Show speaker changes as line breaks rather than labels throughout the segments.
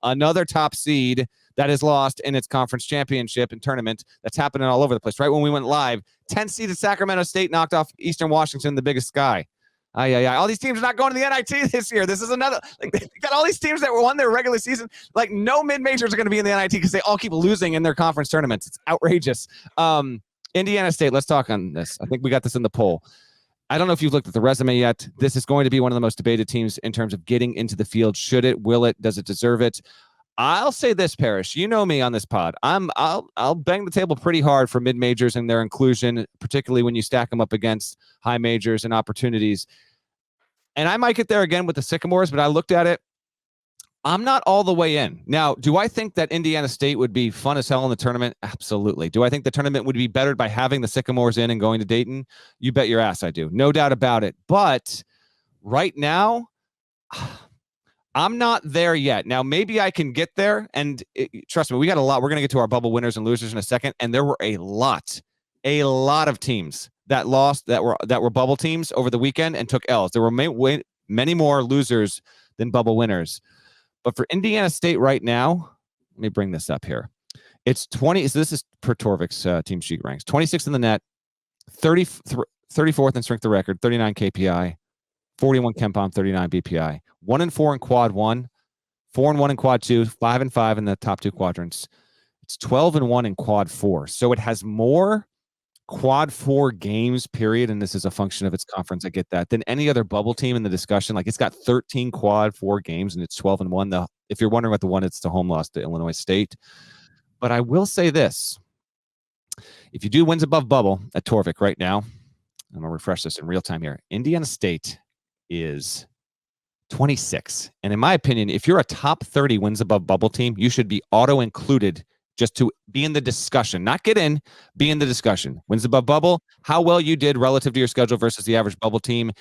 another top seed that is lost in its conference championship and tournament. That's happening all over the place. Right when we went live, 10th seeded Sacramento State knocked off Eastern Washington, the biggest sky. All these teams are not going to the NIT this year. This is another, like, they got all these teams that won their regular season. Like, no mid-majors are going to be in the NIT because they all keep losing in their conference tournaments. It's outrageous. Indiana State, let's talk on this. I think we got this in the poll. I don't know if you've looked at the resume yet. This is going to be one of the most debated teams in terms of getting into the field. Should it? Will it? Does it deserve it? I'll say this, Parrish. You know me on this pod. I'll bang the table pretty hard for mid-majors and their inclusion, particularly when you stack them up against high majors and opportunities. And I might get there again with the Sycamores, but I looked at it. I'm not all the way in. Now, do I think that Indiana State would be fun as hell in the tournament? Absolutely. Do I think the tournament would be bettered by having the Sycamores in and going to Dayton? You bet your ass I do. No doubt about it. But right now, I'm not there yet. Now, maybe I can get there. And trust me, we got a lot. We're going to get to our bubble winners and losers in a second. And there were a lot of teams that lost, that were bubble teams over the weekend and took L's. There were many more losers than bubble winners. But for Indiana State right now, let me bring this up here. It's 20. So this is per Torvik's team sheet ranks. 26th in the net, 34th in strength of record, 39 KPI, 41 KenPom, 39 BPI, 1-4 in quad 1, 4-1 in quad 2, 5-5 in the top 2 quadrants. It's 12-1 in quad 4. So it has more quad 4 games, period, and this is a function of its conference, I get that, than any other bubble team in the discussion. Like, it's got 13 quad 4 games, and it's 12-1. If you're wondering what the one, it's the home loss to Illinois State. But I will say this. If you do wins above bubble at Torvik right now, I'm going to refresh this in real time here. Indiana State is 26. And in my opinion, if you're a top 30 wins above bubble team, you should be auto-included just to be in the discussion, not get in, be in the discussion. Wins above bubble, how well you did relative to your schedule versus the average bubble team.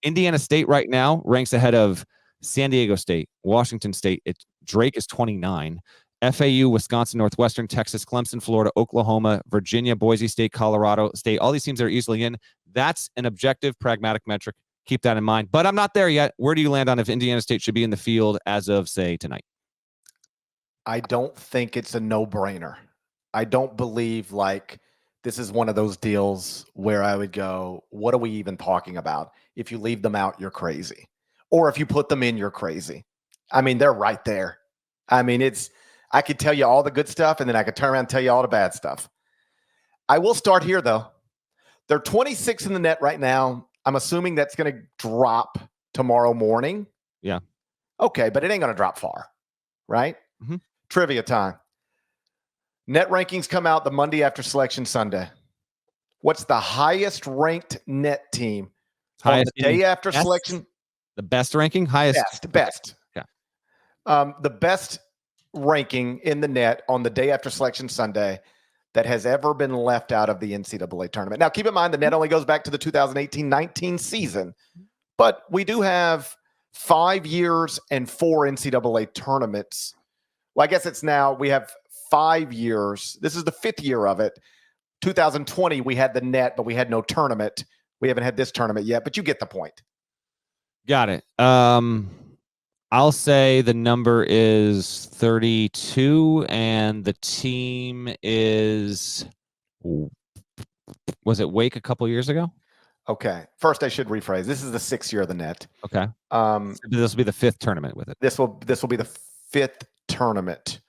Indiana State right now ranks ahead of San Diego State, Washington State. Drake is 29. FAU, Wisconsin, Northwestern, Texas, Clemson, Florida, Oklahoma, Virginia, Boise State, Colorado State. All these teams are easily in. That's an objective, pragmatic metric. Keep that in mind. But I'm not there yet. Where do you land on if Indiana State should be in the field as of, say, tonight?
I don't think it's a no-brainer. I don't believe like this is one of those deals where I would go, what are we even talking about? If you leave them out, you're crazy. Or if you put them in, you're crazy. I mean, they're right there. I mean, I could tell you all the good stuff, and then I could turn around and tell you all the bad stuff. I will start here, though. They're 26 in the net right now. I'm assuming that's going to drop tomorrow morning.
Yeah.
Okay, but it ain't going to drop far, right?
Mm-hmm.
Trivia time. Net rankings come out the Monday after Selection Sunday. What's the highest ranked net team on the day after selection?
The best ranking? Highest?
Best.
Yeah.
The best ranking in the net on the day after Selection Sunday that has ever been left out of the NCAA tournament. Now, keep in mind, the net only goes back to the 2018-19 season, but we do have 5 years and 4 NCAA tournaments. Well, I guess it's now we have 5 years. This is the 5th year of it. 2020, we had the net, but we had no tournament. We haven't had this tournament yet, but you get the point.
Got it. I'll say the number is 32, and the team is, was it Wake a couple years ago?
Okay. First, I should rephrase. This is the 6th year of the net.
Okay. So this will be the 5th tournament with it.
This will be the 5th tournament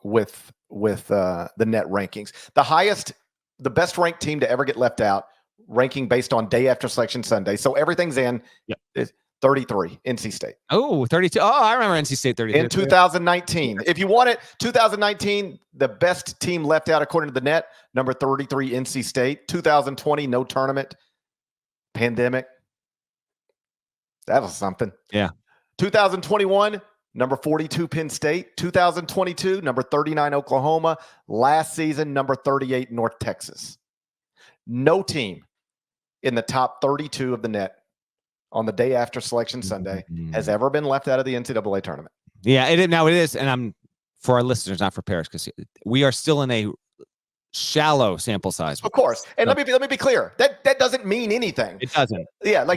with the net rankings. The best ranked team to ever get left out, ranking based on day after Selection Sunday. So everything's in. Yep. Is 33, NC State.
Oh, 32. Oh, I remember NC State 33.
In 2019. If you want it, 2019, the best team left out according to the net, number 33, NC State. 2020, no tournament. Pandemic. That was something.
Yeah.
2021, number 42, Penn State. 2022, number 39, Oklahoma. Last season, number 38, North Texas. No team in the top 32 of the net on the day after Selection Sunday has ever been left out of the NCAA tournament.
Yeah, it is, and I'm for our listeners, not for Paris, because we are still in a shallow sample size.
Of course. And let me be clear. That doesn't mean anything.
It doesn't.
Yeah,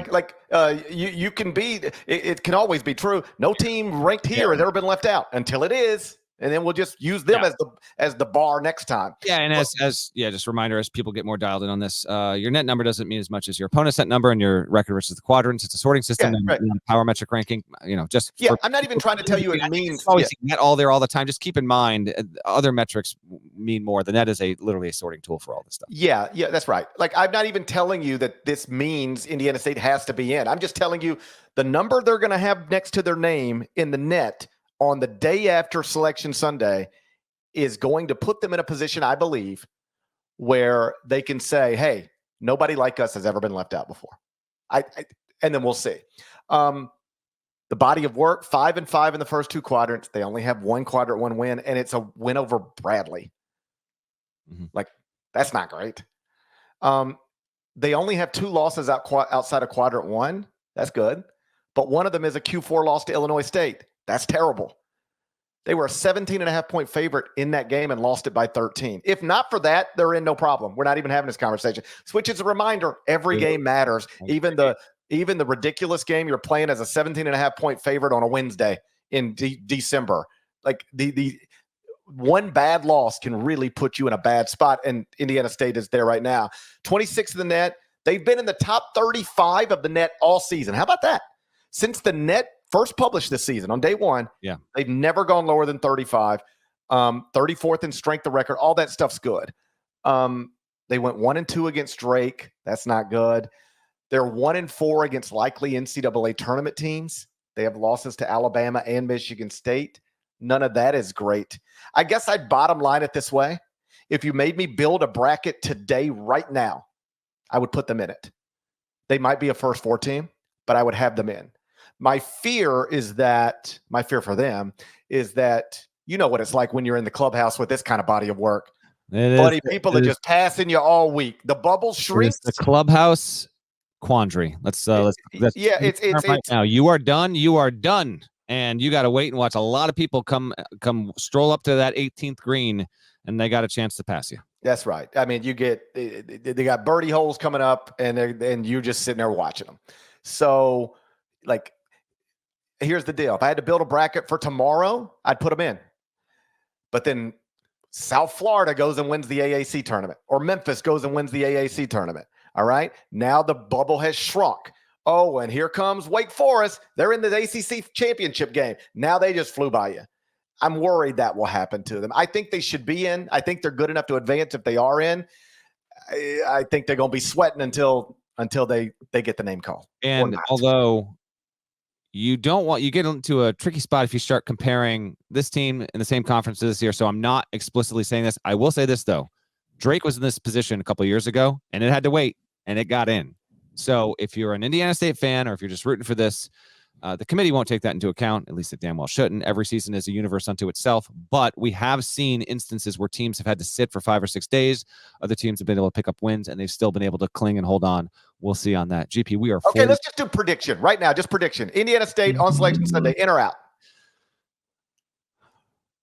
you can be. It can always be true. No team ranked here has ever been left out until it is, and then we'll just use them as the bar next time.
Yeah, and just a reminder, as people get more dialed in on this, your net number doesn't mean as much as your opponent's net number and your record versus the quadrants. It's a sorting system and power metric ranking.
I'm not even trying to tell you it means
always net all there all the time. Just keep in mind other metrics mean more. The net is literally a sorting tool for all this stuff.
Yeah, that's right. Like, I'm not even telling you that this means Indiana State has to be in. I'm just telling you the number they're going to have next to their name in the net on the day after Selection Sunday is going to put them in a position, I believe, where they can say, hey, nobody like us has ever been left out before. And then we'll see. The body of work, 5-5 in the first 2 quadrants. They only have 1 quadrant 1 win, and it's a win over Bradley. Mm-hmm. Like, that's not great. They only have 2 losses outside of quadrant 1. That's good. But one of them is a Q4 loss to Illinois State. That's terrible. They were a 17.5-point favorite in that game and lost it by 13. If not for that, they're in no problem. We're not even having this conversation. Which is a reminder, every game matters. Even the ridiculous game you're playing as a 17.5-point favorite on a Wednesday in December. Like, the one bad loss can really put you in a bad spot, and Indiana State is there right now. 26 of the net. They've been in the top 35 of the net all season. How about that? Since the net first published this season on day 1, they've never gone lower than 35. 34th in strength of record. All that stuff's good. They went 1-2 against Drake. That's not good. They're 1-4 against likely NCAA tournament teams. They have losses to Alabama and Michigan State. None of that is great. I guess I'd bottom line it this way. If you made me build a bracket today, right now, I would put them in it. They might be a first 4 team, but I would have them in. My fear for them is that, you know what it's like when you're in the clubhouse with this kind of body of work. People are just passing you all week. The bubble shrinks.
The clubhouse quandary. Let's
it's
right now. You are done. You are done. And you got to wait and watch a lot of people come stroll up to that 18th green, and they got a chance to pass you.
That's right. I mean, they got birdie holes coming up, and you're just sitting there watching them. So, like, here's the deal. If I had to build a bracket for tomorrow, I'd put them in. But then South Florida goes and wins the AAC tournament, or Memphis goes and wins the AAC tournament. All right. Now the bubble has shrunk. Oh, and here comes Wake Forest. They're in the ACC championship game. Now they just flew by you. I'm worried that will happen to them. I think they should be in. I think they're good enough to advance if they are in. I think they're going to be sweating until they get the name call.
And although you get into a tricky spot if you start comparing this team in the same conference this year. So I'm not explicitly saying this. I will say this, though. Drake was in this position a couple of years ago, and it had to wait, and it got in. So if you're an Indiana State fan, or if you're just rooting for this, the committee won't take that into account. At least it damn well shouldn't. Every season is a universe unto itself. But we have seen instances where teams have had to sit for 5 or 6 days. Other teams have been able to pick up wins, and they've still been able to cling and hold on. We'll see on that. GP, we are
okay. Let's just do prediction right now. Just prediction. Indiana State on Selection Sunday, in or out?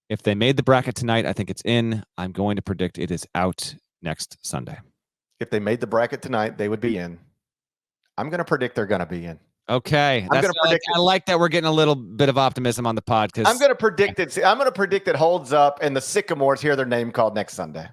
If they made the bracket tonight, I think it's in. I'm going to predict it is out next Sunday.
If they made the bracket tonight, they would be in. I'm going to predict they're going to be in.
Okay. I like that we're getting a little bit of optimism on the pod.
I'm going to predict it. I'm going to predict it holds up, and the Sycamores hear their name called next Sunday.